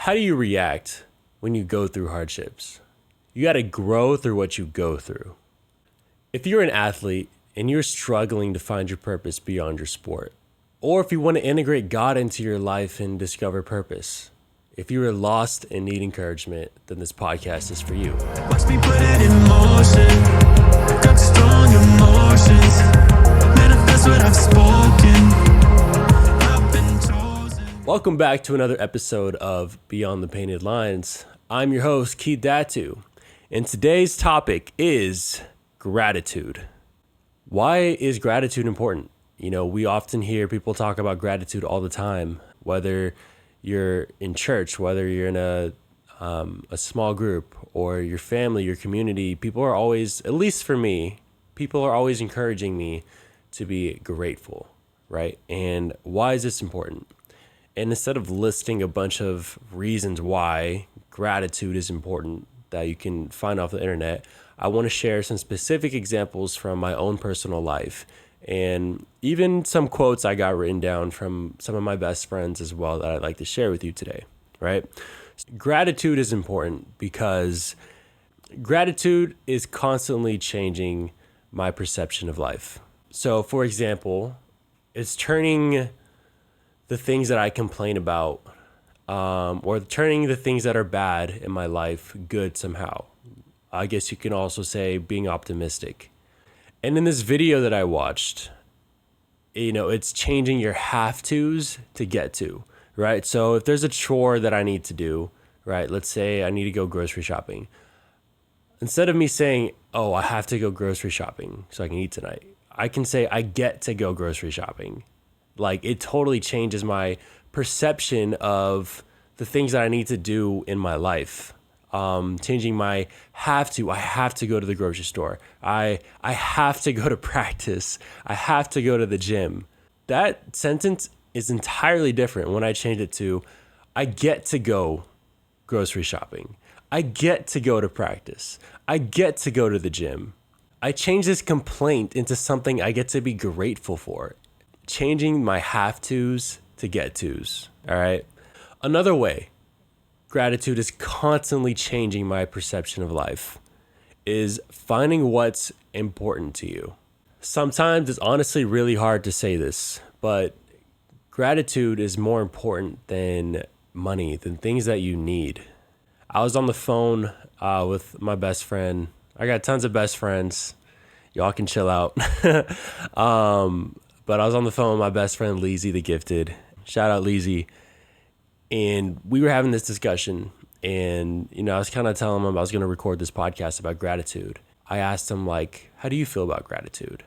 How do you react when you go through hardships? You got to grow through what you go through. If you're an athlete and you're struggling to find your purpose beyond your sport, or if you want to integrate God into your life and discover purpose, if you are lost and need encouragement, then this podcast is for you. Watch me put it in motion. Got strong emotions. Manifest what I've spoken. I've been chosen. Welcome back to another episode of Beyond the Painted Lines. I'm your host, Datu, and today's topic is gratitude. Why is gratitude important? You know, we often hear people talk about gratitude all the time, whether you're in church, whether you're in a small group or your family, your community. People are always, at least for me, people are always encouraging me to be grateful, right? And why is this important? And instead of listing a bunch of reasons why gratitude is important that you can find off the internet, I want to share some specific examples from my own personal life and even some quotes I got written down from some of my best friends as well that I'd like to share with you today, right? Gratitude is important because gratitude is constantly changing my perception of life. So, for example, it's turning the things that I complain about or turning the things that are bad in my life good somehow. I guess you can also say being optimistic. And in this video that I watched, it's changing your have tos to get to, right? So if there's a chore that I need to do, right? Let's say I need to go grocery shopping. Instead of me saying, oh, I have to go grocery shopping so I can eat tonight, I can say I get to go grocery shopping. Like, it totally changes my perception of the things that I need to do in my life. Changing my have to. I have to go to the grocery store. I have to go to practice. I have to go to the gym. That sentence is entirely different when I change it to I get to go grocery shopping. I get to go to practice. I get to go to the gym. I change this complaint into something I get to be grateful for. Changing my have tos to get tos. All right. Another way gratitude is constantly changing my perception of life is finding what's important to you. Sometimes it's honestly really hard to say this, but gratitude is more important than money, than things that you need. I was on the phone with my best friend. I got tons of best friends. Y'all can chill out. But I was on the phone with my best friend, Leezy the Gifted. Shout out Leezy. And we were having this discussion. And, I was kind of telling him I was going to record this podcast about gratitude. I asked him, how do you feel about gratitude?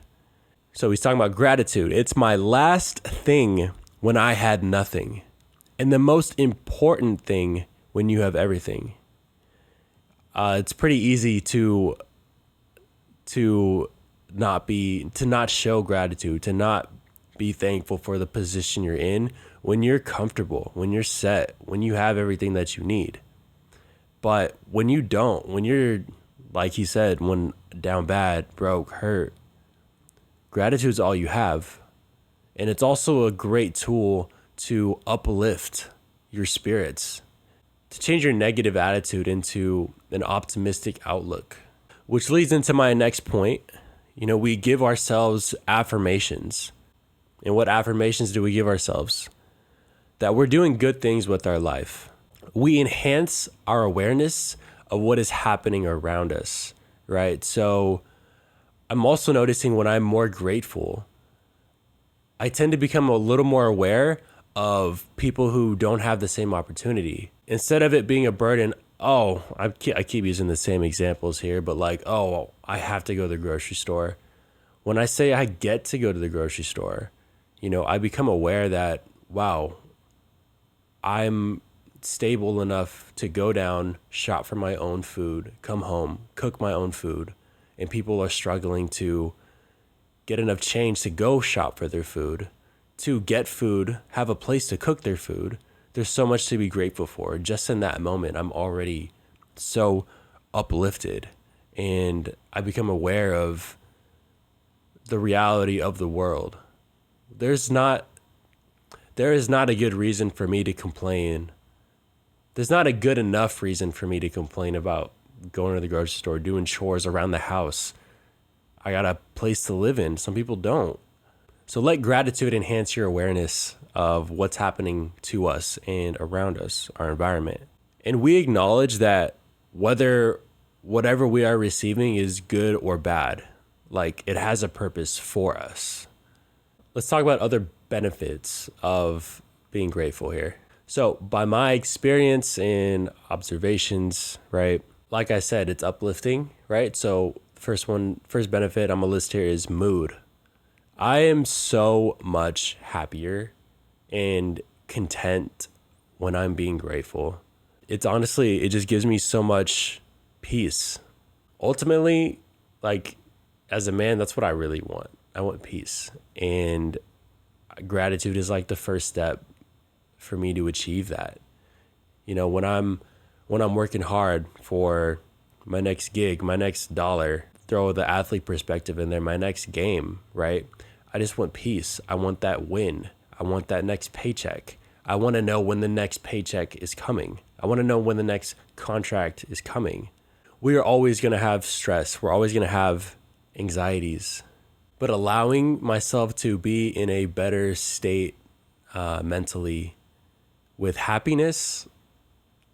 So he's talking about gratitude. It's my last thing when I had nothing. And the most important thing when you have everything. It's pretty easy to not show gratitude, to not be thankful for the position you're in when you're comfortable, when you're set, when you have everything that you need. But when you don't, when you're, like he said, when down bad, broke, hurt, gratitude is all you have. And it's also a great tool to uplift your spirits, to change your negative attitude into an optimistic outlook. Which leads into my next point. We give ourselves affirmations. And what affirmations do we give ourselves? That we're doing good things with our life. We enhance our awareness of what is happening around us, right? So I'm also noticing when I'm more grateful, I tend to become a little more aware of people who don't have the same opportunity. Instead of it being a burden, I keep using the same examples here, but I have to go to the grocery store. When I say I get to go to the grocery store, I become aware that, wow, I'm stable enough to go down, shop for my own food, come home, cook my own food, and people are struggling to get enough change to go shop for their food, to get food, have a place to cook their food. There's so much to be grateful for. Just in that moment, I'm already so uplifted, and I become aware of the reality of the world. There is not a good reason for me to complain There's not a good enough reason for me to complain about going to the grocery store, doing chores around the house. I got a place to live in. Some people don't. So let gratitude enhance your awareness of what's happening to us and around us, our environment. And we acknowledge that whatever we are receiving is good or bad, like it has a purpose for us. Let's talk about other benefits of being grateful here. So by my experience and observations, right? Like I said, it's uplifting, right? So first benefit I'm gonna list here is mood. I am so much happier and content when I'm being grateful. It just gives me so much peace. Ultimately, like as a man, that's what I really want. I want peace. And gratitude is like the first step for me to achieve that. You know, when I'm working hard for my next gig, my next dollar, throw the athlete perspective in there, my next game, right? I just want peace. I want that win. I want that next paycheck. I want to know when the next paycheck is coming. I want to know when the next contract is coming. We are always going to have stress. We're always going to have anxieties. But allowing myself to be in a better state mentally with happiness,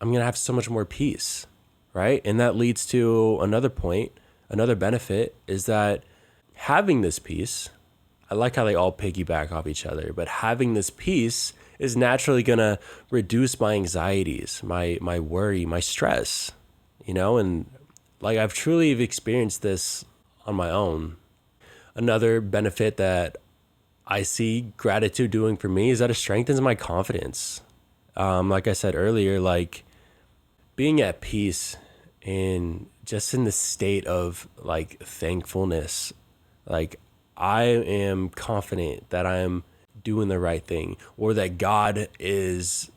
I'm going to have so much more peace, right? And that leads to another point, another benefit is that having this peace, I like how they all piggyback off each other, but having this peace is naturally going to reduce my anxieties, my worry, my stress, you know, and like I've truly experienced this on my own. Another benefit that I see gratitude doing for me is that it strengthens my confidence. Like I said earlier, like being at peace and just in the state of like thankfulness, like I am confident that I'm doing the right thing, or that God is,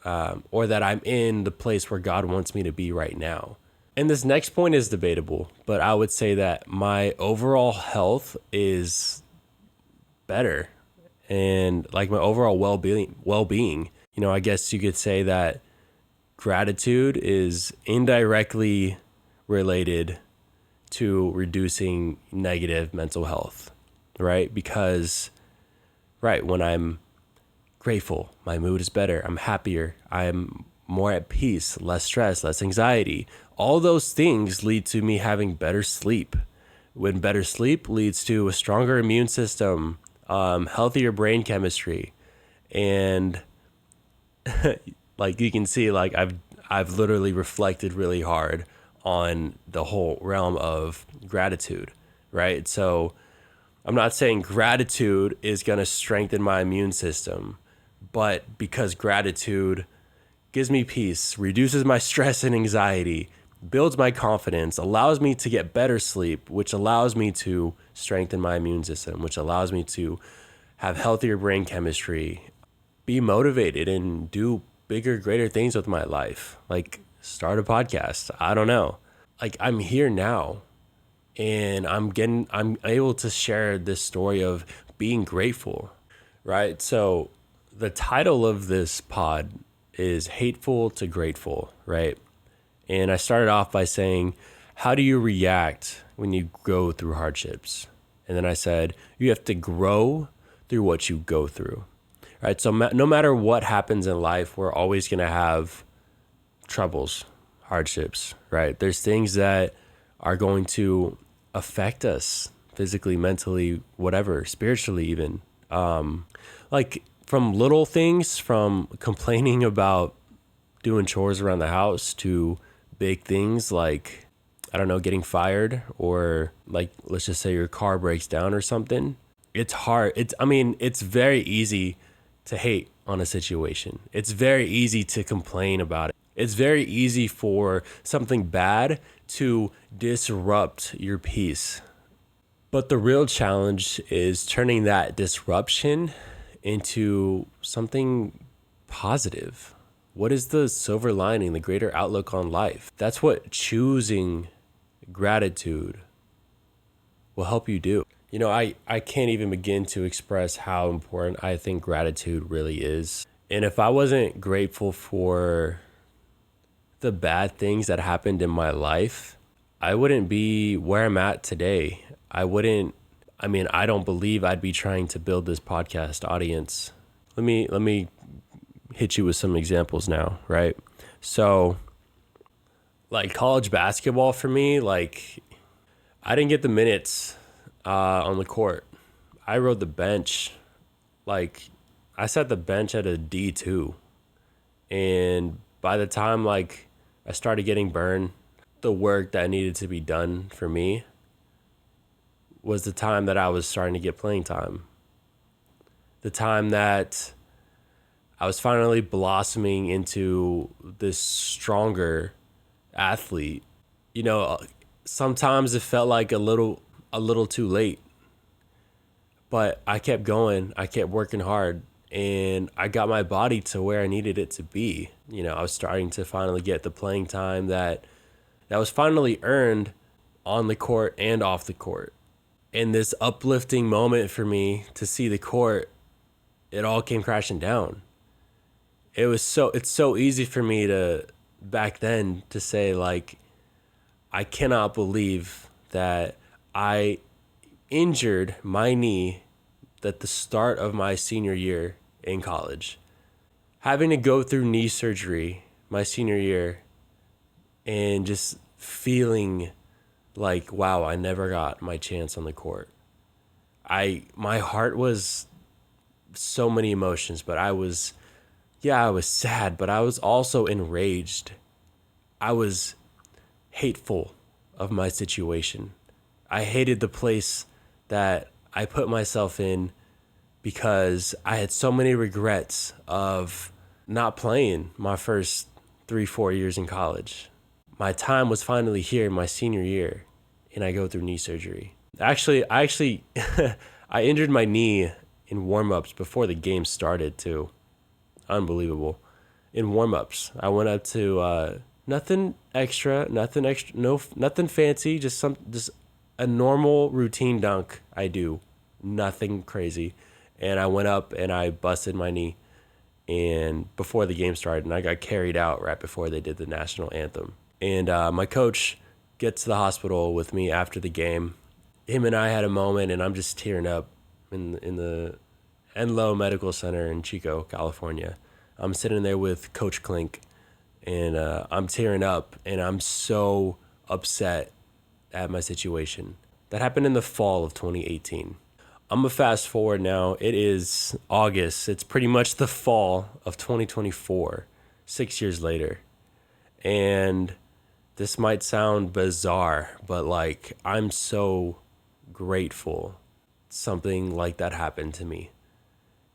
or that I'm in the place where God wants me to be right now. And this next point is debatable, but I would say that my overall health is better, and like my overall well-being, you know, I guess you could say that gratitude is indirectly related to reducing negative mental health, right? Because, right, when I'm grateful, my mood is better, I'm happier, I'm more at peace, less stress, less anxiety. All those things lead to me having better sleep. When better sleep leads to a stronger immune system, healthier brain chemistry, and like you can see, like I've literally reflected really hard on the whole realm of gratitude, right? So I'm not saying gratitude is going to strengthen my immune system, but because gratitude gives me peace, reduces my stress and anxiety, builds my confidence, allows me to get better sleep, which allows me to strengthen my immune system, which allows me to have healthier brain chemistry, be motivated and do bigger, greater things with my life. Like start a podcast. I don't know. Like I'm here now and I'm able to share this story of being grateful, right? So the title of this pod is Hateful to Grateful, right? And I started off by saying, how do you react when you go through hardships? And then I said, you have to grow through what you go through, right? So no matter what happens in life, we're always going to have troubles, hardships, right? There's things that are going to affect us physically, mentally, whatever, spiritually even. Like from little things, from complaining about doing chores around the house to big things like, I don't know, getting fired, or like, let's just say your car breaks down or something. It's hard. It's very easy to hate on a situation. It's very easy to complain about it. It's very easy for something bad to disrupt your peace. But the real challenge is turning that disruption into something positive. What is the silver lining, the greater outlook on life? That's what choosing gratitude will help you do. You know, I can't even begin to express how important I think gratitude really is. And if I wasn't grateful for the bad things that happened in my life, I wouldn't be where I'm at today. I don't believe I'd be trying to build this podcast audience. Let me hit you with some examples now, right? So, like college basketball for me, like I didn't get the minutes on the court. I rode the bench. Like I sat the bench at a D2, and by the time like I started getting burned, the work that needed to be done for me was the time that I was starting to get playing time. The time that I was finally blossoming into this stronger athlete. You know, sometimes it felt like a little too late, but I kept going. I kept working hard, and I got my body to where I needed it to be. You know, I was starting to finally get the playing time that was finally earned on the court and off the court. And this uplifting moment for me to see the court, it all came crashing down. It's so easy for me to back then to say like, I cannot believe that I injured my knee at the start of my senior year in college. Having to go through knee surgery my senior year and just feeling like, wow, I never got my chance on the court. My heart was so many emotions, but I was sad, but I was also enraged. I was hateful of my situation. I hated the place that I put myself in because I had so many regrets of not playing my first 3-4 years in college. My time was finally here in my senior year, and I go through knee surgery. Actually, I injured my knee in warm-ups before the game started too. Unbelievable. In warm-ups, I went up to nothing extra, no, nothing fancy, just a normal routine dunk I do, nothing crazy. And I went up and I busted my knee, and before the game started, and I got carried out right before they did the national anthem. And my coach gets to the hospital with me after the game. Him and I had a moment, and I'm just tearing up in the Enloe Medical Center in Chico, California. I'm sitting there with Coach Klink, and I'm tearing up, and I'm so upset at my situation. That happened in the fall of 2018. I'm gonna fast forward now. It is August. It's pretty much the fall of 2024, 6 years later. And this might sound bizarre, but like I'm so grateful something like that happened to me.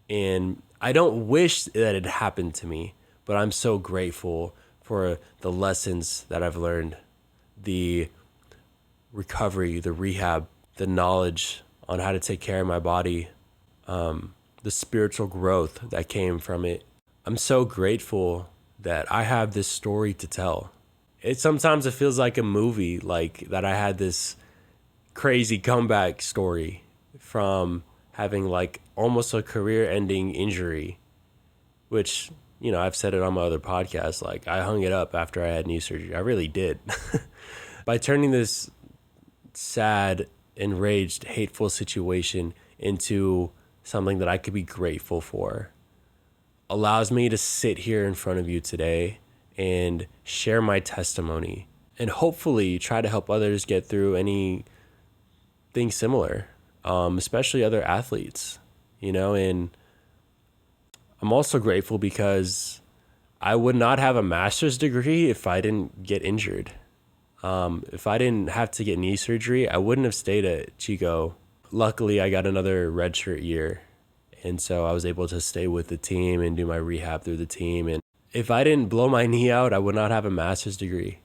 And I don't wish that it happened to me, but I'm so grateful for the lessons that I've learned, the recovery, the rehab, the knowledge on how to take care of my body, the spiritual growth that came from it. I'm so grateful that I have this story to tell. Sometimes it feels like a movie, like that I had this crazy comeback story from having like almost a career-ending injury, which, you know, I've said it on my other podcast, like I hung it up after I had knee surgery. I really did. By turning this sad, enraged, hateful situation into something that I could be grateful for, allows me to sit here in front of you today and share my testimony and hopefully try to help others get through anything similar, especially other athletes, you know. And I'm also grateful because I would not have a master's degree if I didn't get injured. If I didn't have to get knee surgery, I wouldn't have stayed at Chico. Luckily, I got another redshirt year, and so I was able to stay with the team and do my rehab through the team. And if I didn't blow my knee out, I would not have a master's degree.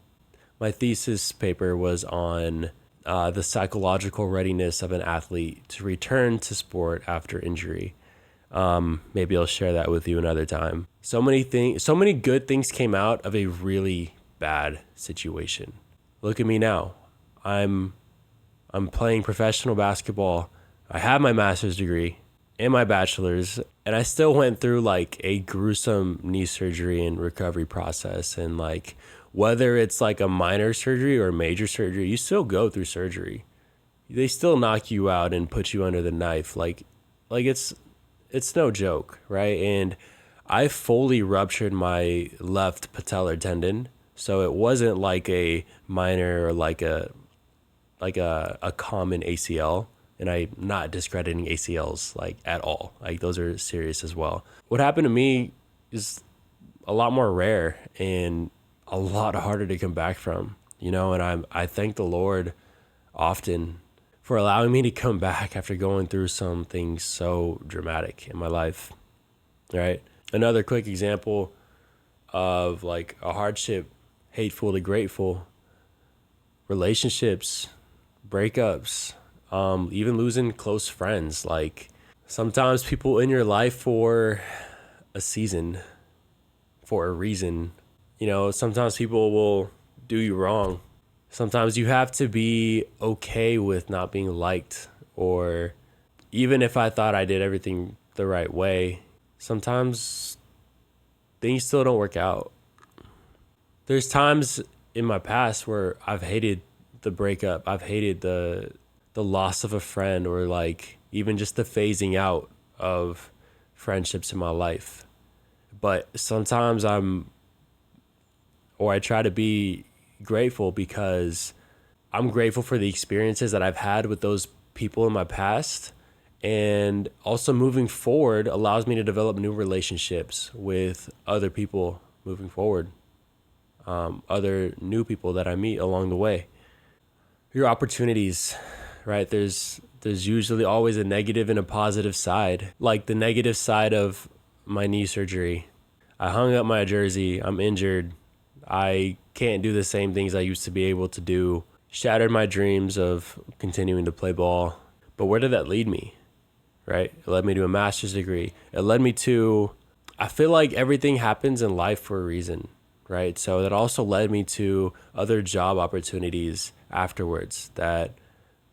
My thesis paper was on the psychological readiness of an athlete to return to sport after injury. Maybe I'll share that with you another time. So many good things came out of a really bad situation. Look at me now. I'm playing professional basketball. I have my master's degree and my bachelor's, and I still went through like a gruesome knee surgery and recovery process, and like whether it's like a minor surgery or major surgery, you still go through surgery. They still knock you out and put you under the knife. Like it's no joke, right? And I fully ruptured my left patellar tendon. So it wasn't like a minor or like a common ACL. And I'm not discrediting ACLs like at all. Like those are serious as well. What happened to me is a lot more rare and a lot harder to come back from, and I thank the Lord often for allowing me to come back after going through something so dramatic in my life, right? Another quick example of like a hardship, hateful to grateful, relationships, breakups, even losing close friends. Like sometimes people in your life for a season, for a reason, sometimes people will do you wrong. Sometimes you have to be okay with not being liked, or even if I thought I did everything the right way, sometimes things still don't work out. There's times in my past where I've hated the breakup. I've hated the loss of a friend, or like even just the phasing out of friendships in my life. But sometimes I try to be grateful because I'm grateful for the experiences that I've had with those people in my past. And also moving forward allows me to develop new relationships with other people moving forward, other new people that I meet along the way. Your opportunities, right? There's usually always a negative and a positive side. Like the negative side of my knee surgery. I hung up my jersey. I'm injured. I can't do the same things I used to be able to do. Shattered my dreams of continuing to play ball. But where did that lead me? Right? It led me to a master's degree. It led me to, I feel like everything happens in life for a reason, right? So that also led me to other job opportunities afterwards that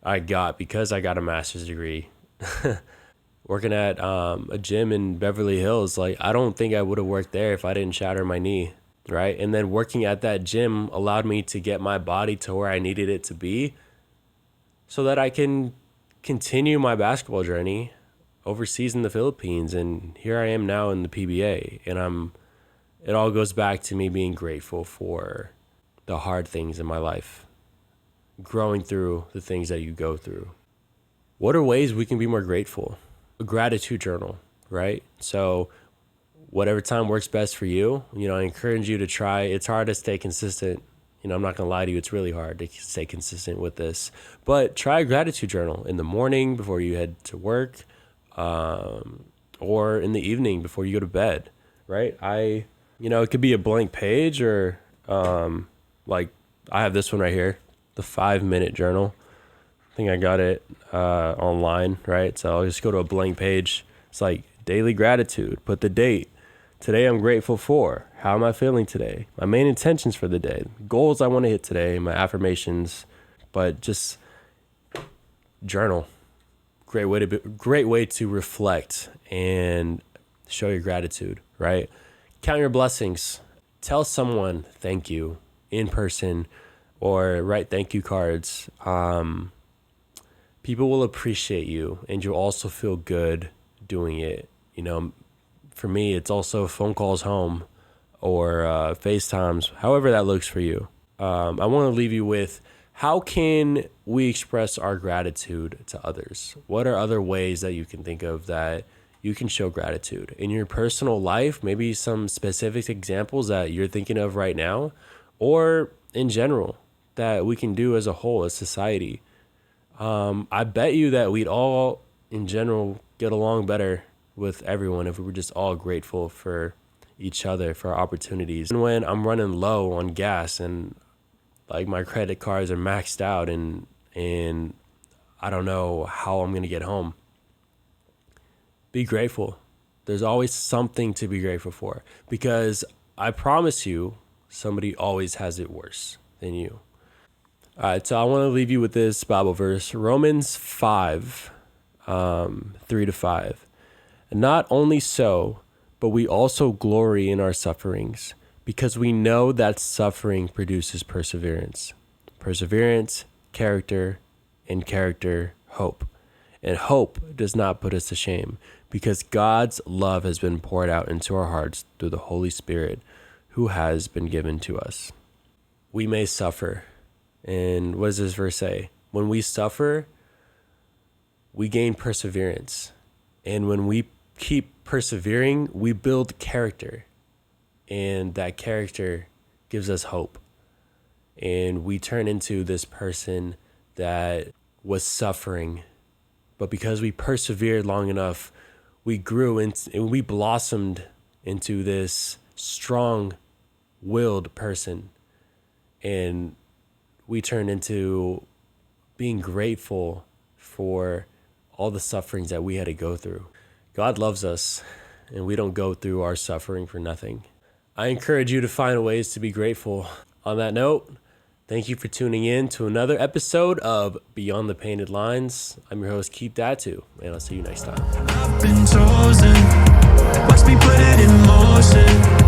I got because I got a master's degree. Working at a gym in Beverly Hills, like I don't think I would have worked there if I didn't shatter my knee, right? And then working at that gym allowed me to get my body to where I needed it to be so that I can continue my basketball journey overseas in the Philippines. And here I am now in the PBA, and it all goes back to me being grateful for the hard things in my life, growing through the things that you go through. What are ways we can be more grateful? A gratitude journal, right? So whatever time works best for you, I encourage you to try. It's hard to stay consistent. I'm not going to lie to you. It's really hard to stay consistent with this, but try a gratitude journal in the morning before you head to work, or in the evening before you go to bed, right? It could be a blank page, or like I have this one right here, the 5-minute journal. I think I got it online, right? So I'll just go to a blank page. It's like daily gratitude, put the date. Today I'm grateful for. How am I feeling today? My main intentions for the day, goals I want to hit today, my affirmations, but just journal. Great way to reflect and show your gratitude, right? Count your blessings. Tell someone thank you in person, or write thank you cards. People will appreciate you, and you'll also feel good doing it. For me, it's also phone calls home, or FaceTimes, however that looks for you. I want to leave you with, how can we express our gratitude to others? What are other ways that you can think of that you can show gratitude in your personal life? Maybe some specific examples that you're thinking of right now, or in general that we can do as a whole, as society. I bet you that we'd all, in general, get along better with everyone if we were just all grateful for each other, for our opportunities. And when I'm running low on gas and like my credit cards are maxed out and I don't know how I'm going to get home, be grateful. There's always something to be grateful for, because I promise you, somebody always has it worse than you. All right, so I want to leave you with this Bible verse, Romans 5, 3-5. Not only so, but we also glory in our sufferings, because we know that suffering produces perseverance. Perseverance, character, and character, hope. And hope does not put us to shame, because God's love has been poured out into our hearts through the Holy Spirit who has been given to us. We may suffer. And what does this verse say? When we suffer, we gain perseverance. And when we keep persevering, we build character. And that character gives us hope. And we turn into this person that was suffering. But because we persevered long enough, we grew and we blossomed into this strong-willed person. And we turned into being grateful for all the sufferings that we had to go through. God loves us, and we don't go through our suffering for nothing. I encourage you to find ways to be grateful. On that note, thank you for tuning in to another episode of Beyond the Painted Lines. I'm your host, Keith Datu, and I'll see you next time. I've been chosen, watch me put it in motion.